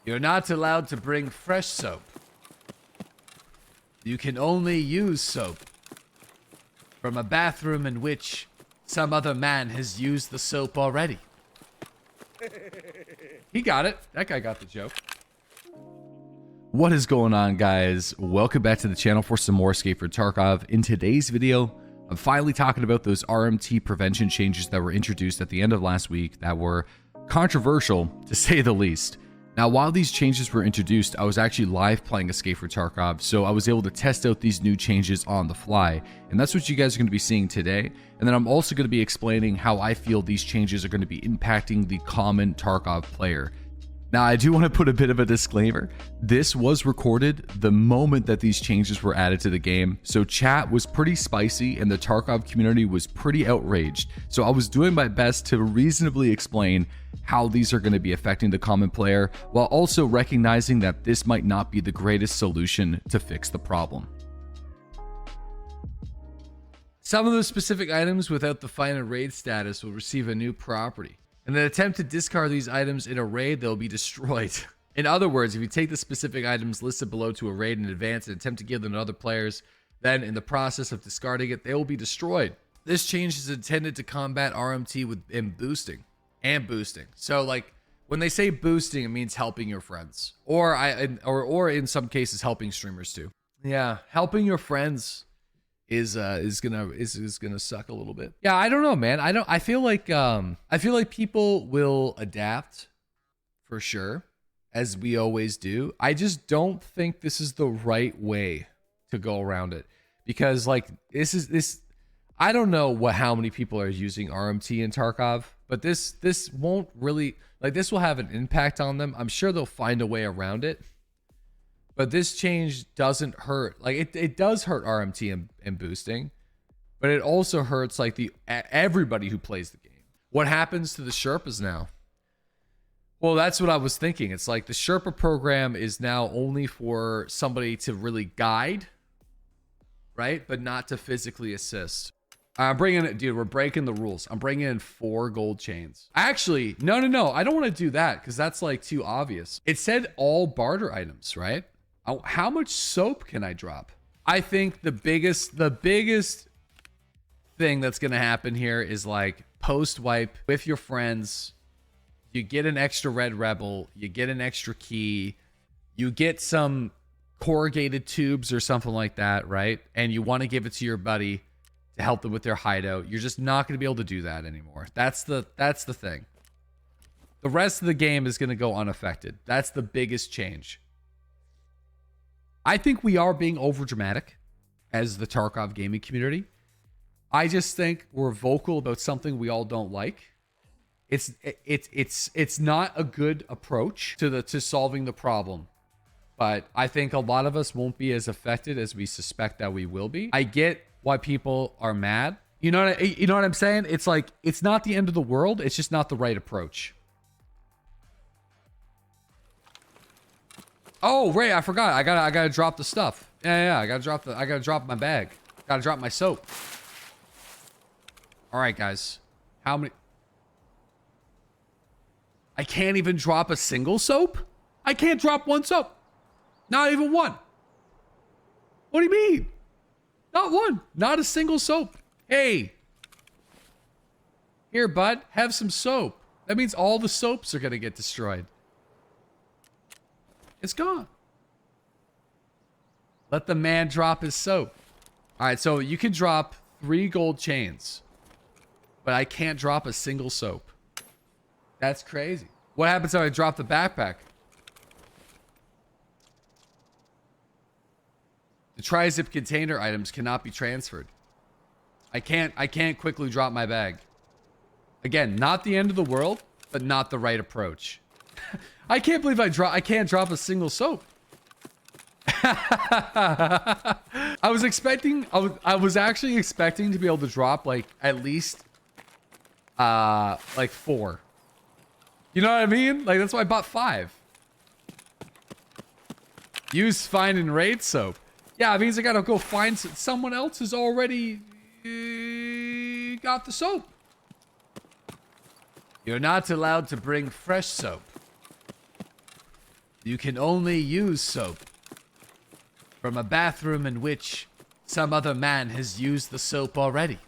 You're not allowed to bring fresh soap. You can only use soap from a bathroom in which some other man has used the soap already. He got it. That guy got the joke. What is going on, guys? Welcome back to the channel for some more Escape From Tarkov. In today's video, I'm finally talking about those RMT prevention changes that were introduced at the end of last week that were controversial, to say the least. Now, while these changes were introduced, I was actually live playing Escape From Tarkov, so I was able to test out these new changes on the fly, and that's what you guys are going to be seeing today. And then I'm also going to be explaining how I feel these changes are going to be impacting the common Tarkov player. Now, I do want to put a bit of a disclaimer. This was recorded the moment that these changes were added to the game, so chat was pretty spicy and the Tarkov community was pretty outraged. So I was doing my best to reasonably explain how these are going to be affecting the common player, while also recognizing that this might not be the greatest solution to fix the problem. Some of the specific items without the find and raid status will receive a new property. In an attempt to discard these items in a raid, they'll be destroyed. In other words, if you take the specific items listed below to a raid in advance and attempt to give them to other players, then in the process of discarding it, they will be destroyed. This change is intended to combat RMT and boosting. So like when they say boosting, it means helping your friends, or in some cases helping streamers too. Yeah, helping your friends is gonna suck a little bit. Yeah, I don't know, man. I feel like people will adapt for sure, as we always do. I just don't think this is the right way to go around it, because like this I don't know how many people are using RMT in Tarkov, but this won't really, like, this will have an impact on them. I'm sure they'll find a way around it. But this change doesn't hurt. Like it does hurt RMT and boosting, but it also hurts like everybody who plays the game. What happens to the Sherpas now? Well, that's what I was thinking. It's like the Sherpa program is now only for somebody to really guide, right? But not to physically assist. I'm bringing it, dude. We're breaking the rules. I'm bringing in 4 gold chains. Actually, no. I don't want to do that because that's like too obvious. It said all barter items, right? How much soap can I drop? I think the biggest thing that's going to happen here is like post wipe with your friends. You get an extra red rebel. You get an extra key. You get some corrugated tubes or something like that, right? And you want to give it to your buddy to help them with their hideout. You're just not going to be able to do that anymore. That's the thing. The rest of the game is going to go unaffected. That's the biggest change. I think we are being overdramatic as the Tarkov gaming community. I just think we're vocal about something we all don't like. It's not a good approach to solving the problem. But I think a lot of us won't be as affected as we suspect that we will be. I get why people are mad. You know what I'm saying? It's like, it's not the end of the world. It's just not the right approach. Oh, Ray, I forgot. I gotta drop the stuff. Yeah, I gotta drop my bag. Gotta drop my soap. All right, guys. How many? I can't even drop a single soap? I can't drop one soap. Not even one. What do you mean? Not one. Not a single soap. Hey. Here, bud. Have some soap. That means all the soaps are gonna get destroyed. It's gone. Let the man drop his soap. All right, so you can drop 3 gold chains, but I can't drop a single soap. That's crazy. What happens if I drop the backpack? The tri-zip container items cannot be transferred. I can't quickly drop my bag. Again, not the end of the world, but not the right approach. I can't believe I can't drop a single soap. I was actually expecting to be able to drop like at least like 4. You know what I mean? Like that's why I bought 5. Use find and raid soap. Yeah, it means I gotta go find someone else who's already got the soap. You're not allowed to bring fresh soap. You can only use soap from a bathroom in which some other man has used the soap already.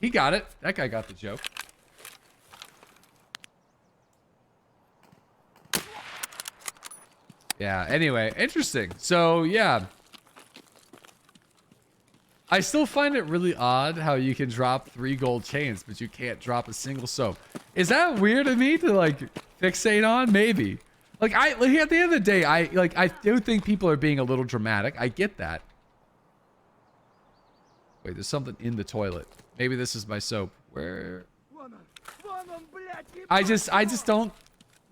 He got it. That guy got the joke. Yeah, anyway, interesting. So, yeah. I still find it really odd how you can drop 3 gold chains, but you can't drop a single soap. Is that weird to me to, like, fixate on? Maybe. Like, at the end of the day, I do think people are being a little dramatic. I get that. Wait, there's something in the toilet. Maybe this is my soap. Where? I just don't...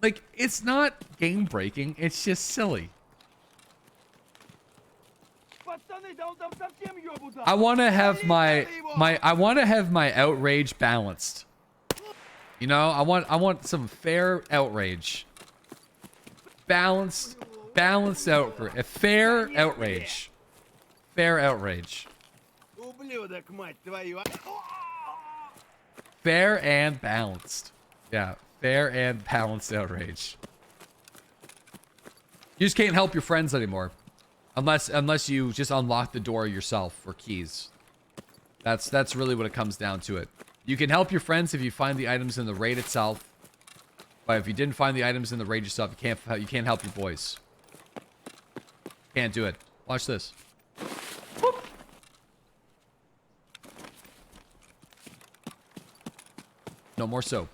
Like, it's not game breaking, it's just silly. I want to have my outrage balanced. You know, I want some fair outrage. Balanced outrage. A fair outrage. Fair outrage. Fair and balanced. Yeah. Fair and balanced outrage. You just can't help your friends anymore. Unless you just unlock the door yourself for keys. That's really what it comes down to it. You can help your friends if you find the items in the raid itself. But if you didn't find the items in the raid yourself, you can't help your boys. Can't do it. Watch this. Whoop. No more soap.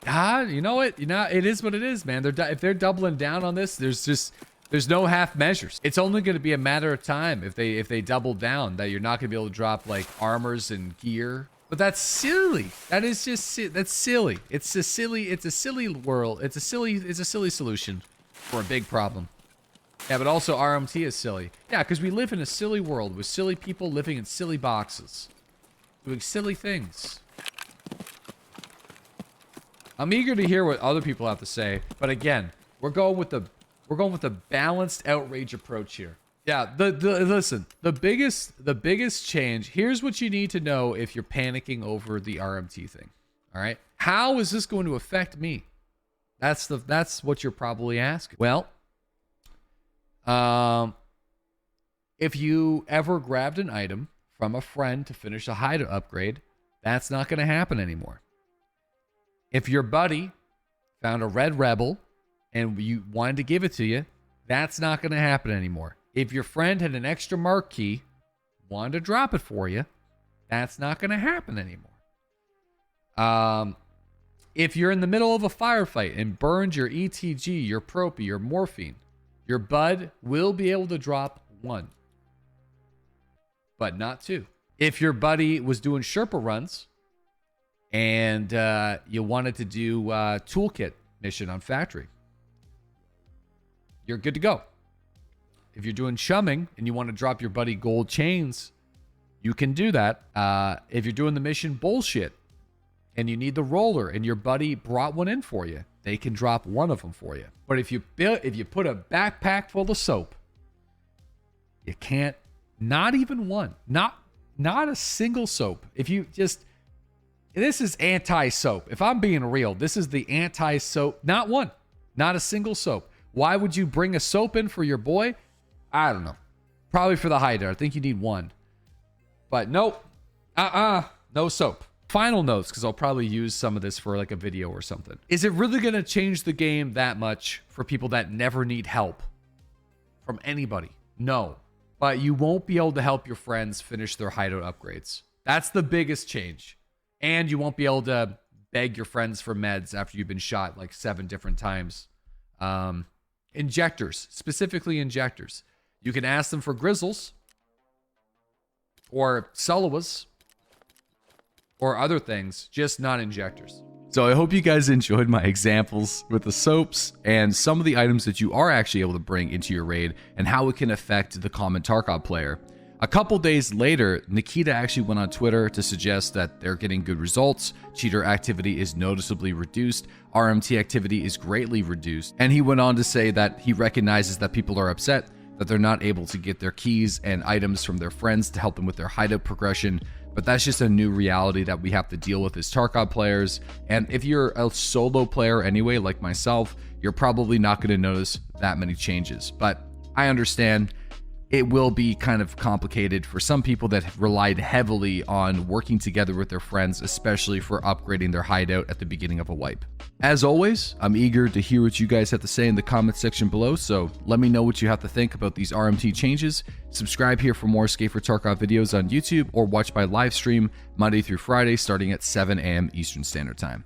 You know what? It is what it is, man. If they're doubling down on this, there's no half measures. It's only going to be a matter of time if they double down that you're not going to be able to drop like armors and gear. But that's silly. That's silly. It's a silly world. It's a silly solution for a big problem. Yeah, but also RMT is silly. Yeah, because we live in a silly world with silly people living in silly boxes, doing silly things. I'm eager to hear what other people have to say, but again, we're going with the balanced outrage approach here. Yeah, listen, the biggest change, here's what you need to know if you're panicking over the RMT thing. All right? How is this going to affect me? That's what you're probably asking. Well, if you ever grabbed an item from a friend to finish a hideout upgrade, that's not going to happen anymore. If your buddy found a red rebel and you wanted to give it to you, that's not going to happen anymore. If your friend had an extra mark key, wanted to drop it for you, that's not going to happen anymore. If you're in the middle of a firefight and burned your ETG, your propy, your morphine, your bud will be able to drop 1, but not 2. If your buddy was doing Sherpa runs and you wanted to do toolkit mission on factory, you're good to go. If you're doing chumming and you want to drop your buddy gold chains, you can do that. If you're doing the mission bullshit and you need the roller and your buddy brought one in for you, they can drop 1 of them for you. But if you put a backpack full of soap, you can't, not even 1, not a single soap. If you just, this is anti-soap. If I'm being real, this is the anti-soap. Not 1. Not a single soap. Why would you bring a soap in for your boy? I don't know. Probably for the hider. I think you need 1. But nope. No soap. Final notes, because I'll probably use some of this for like a video or something. Is it really going to change the game that much for people that never need help from anybody? No. But you won't be able to help your friends finish their hideout upgrades. That's the biggest change. And you won't be able to beg your friends for meds after you've been shot like 7 different times. Injectors, specifically injectors. You can ask them for grizzles or soloas or other things, just not injectors. So I hope you guys enjoyed my examples with the soaps and some of the items that you are actually able to bring into your raid and how it can affect the common Tarkov player. A couple days later, Nikita actually went on Twitter to suggest that they're getting good results, cheater activity is noticeably reduced, RMT activity is greatly reduced, and he went on to say that he recognizes that people are upset that they're not able to get their keys and items from their friends to help them with their hideout progression, but that's just a new reality that we have to deal with as Tarkov players. And if you're a solo player anyway, like myself, you're probably not going to notice that many changes. But I understand it will be kind of complicated for some people that have relied heavily on working together with their friends, especially for upgrading their hideout at the beginning of a wipe. As always, I'm eager to hear what you guys have to say in the comments section below, so let me know what you have to think about these RMT changes. Subscribe here for more Escape from Tarkov videos on YouTube, or watch my live stream Monday through Friday starting at 7 a.m. Eastern Standard Time.